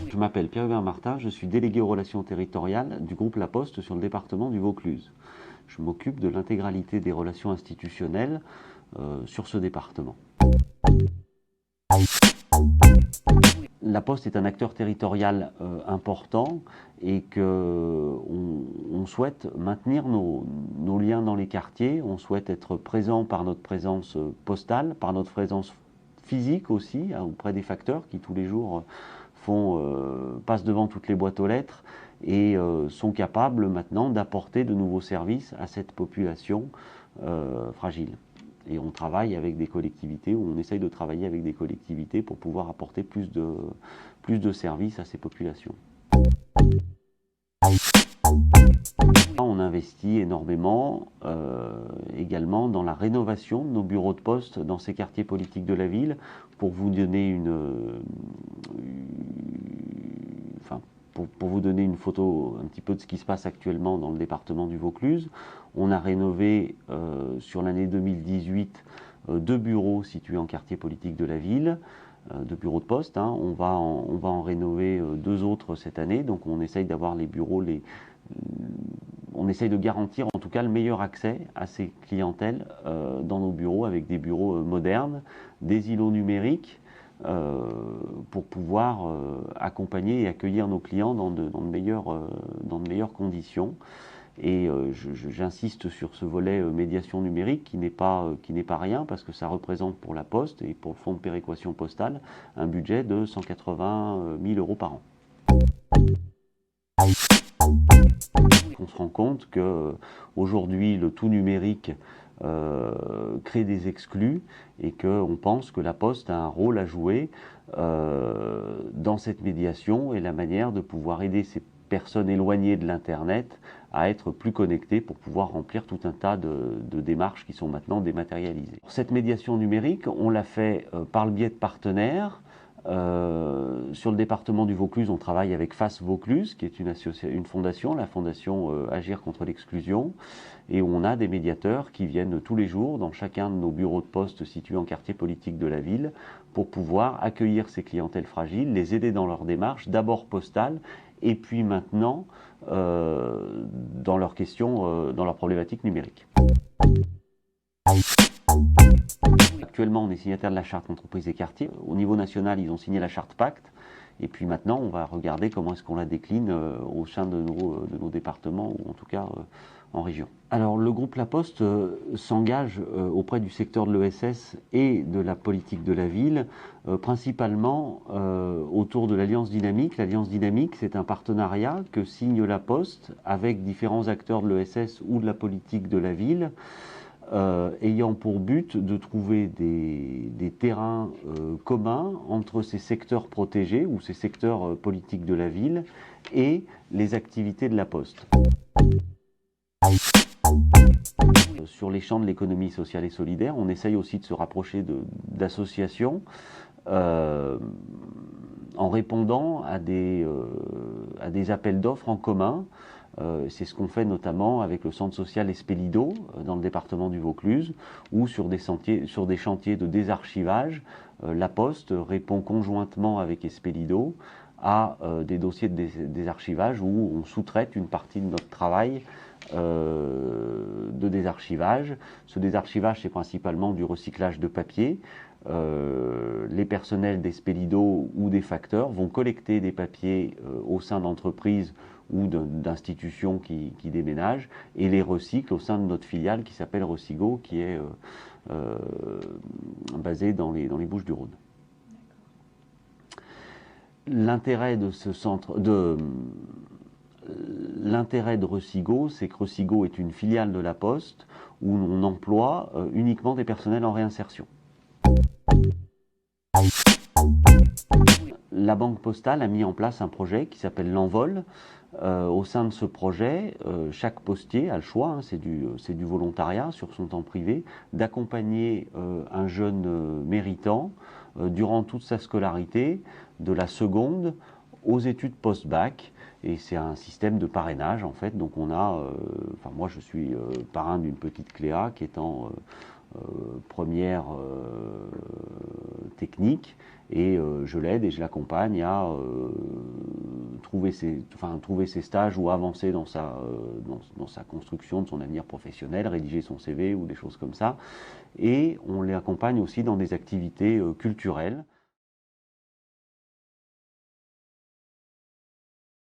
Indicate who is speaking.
Speaker 1: Je m'appelle Pierre-Hubert Martin, je suis délégué aux relations territoriales du groupe La Poste sur le département du Vaucluse. Je m'occupe de l'intégralité des relations institutionnelles sur ce département. La Poste est un acteur territorial important et qu'on souhaite maintenir nos liens dans les quartiers, on souhaite être présent par notre présence postale, par notre présence physique aussi, auprès des facteurs qui tous les jours passent devant toutes les boîtes aux lettres et sont capables maintenant d'apporter de nouveaux services à cette population fragile. Et on travaille avec des collectivités, ou on essaye de travailler avec des collectivités pour pouvoir apporter plus de services à ces populations. On investit énormément également dans la rénovation de nos bureaux de poste dans ces quartiers politiques de la ville. Pour vous donner pour vous donner une photo un petit peu de ce qui se passe actuellement dans le département du Vaucluse, on a rénové sur l'année 2018 deux bureaux situés en quartier politique de la ville, de bureaux de poste. On va en rénover deux autres cette année, donc on essaye d'avoir les bureaux, on essaye de garantir en tout cas le meilleur accès à ces clientèles dans nos bureaux, avec des bureaux modernes, des îlots numériques, pour pouvoir accompagner et accueillir nos clients dans de meilleures conditions. Et j'insiste sur ce volet médiation numérique qui n'est pas rien, parce que ça représente pour la Poste et pour le fonds de péréquation postale un budget de 180 000 € par an. On se rend compte qu'aujourd'hui le tout numérique crée des exclus et qu'on pense que la Poste a un rôle à jouer dans cette médiation et la manière de pouvoir aider ces personnes éloignées de l'Internet à être plus connectées pour pouvoir remplir tout un tas de démarches qui sont maintenant dématérialisées. Cette médiation numérique, on l'a fait par le biais de partenaires. Sur le département du Vaucluse, on travaille avec FACE Vaucluse, qui est une fondation, la fondation Agir contre l'exclusion, et où on a des médiateurs qui viennent tous les jours dans chacun de nos bureaux de poste situés en quartier politique de la ville pour pouvoir accueillir ces clientèles fragiles, les aider dans leur démarche, d'abord postale, et puis maintenant dans leurs questions, dans leurs problématiques numériques. Actuellement, on est signataire de la charte entreprises et quartiers. Au niveau national, ils ont signé la charte Pacte. Et puis maintenant, on va regarder comment est-ce qu'on la décline au sein de nos départements, ou en tout cas en région. Alors, le groupe La Poste s'engage auprès du secteur de l'ESS et de la politique de la ville, principalement autour de l'Alliance Dynamique. L'Alliance Dynamique, c'est un partenariat que signe La Poste avec différents acteurs de l'ESS ou de la politique de la ville, ayant pour but de trouver des terrains communs entre ces secteurs protégés ou ces secteurs politiques de la ville et les activités de la Poste. Sur les champs de l'économie sociale et solidaire, on essaye aussi de se rapprocher d'associations en répondant à des appels d'offres en commun. C'est ce qu'on fait notamment avec le centre social Espelido dans le département du Vaucluse, où sur des chantiers de désarchivage, La Poste répond conjointement avec Espelido à des dossiers de désarchivage où on sous-traite une partie de notre travail de désarchivage. Ce désarchivage, c'est principalement du recyclage de papier. Les personnels d'Espelido ou des facteurs vont collecter des papiers au sein d'entreprises ou d'institutions qui déménagent et les recyclent au sein de notre filiale qui s'appelle Recigo, qui est basée dans les Bouches-du-Rhône. L'intérêt de ce centre, l'intérêt de Recigo, c'est que Recigo est une filiale de La Poste où on emploie uniquement des personnels en réinsertion. La Banque Postale a mis en place un projet qui s'appelle l'Envol. Au sein de ce projet, chaque postier a le choix, c'est du volontariat sur son temps privé, d'accompagner un jeune méritant durant toute sa scolarité, de la seconde aux études post-bac. Et c'est un système de parrainage en fait. Donc on a, moi je suis parrain d'une petite Cléa qui étant première technique, et je l'aide et je l'accompagne à trouver ses stages ou avancer dans sa construction de son avenir professionnel, rédiger son CV ou des choses comme ça. Et on l'accompagne aussi dans des activités culturelles.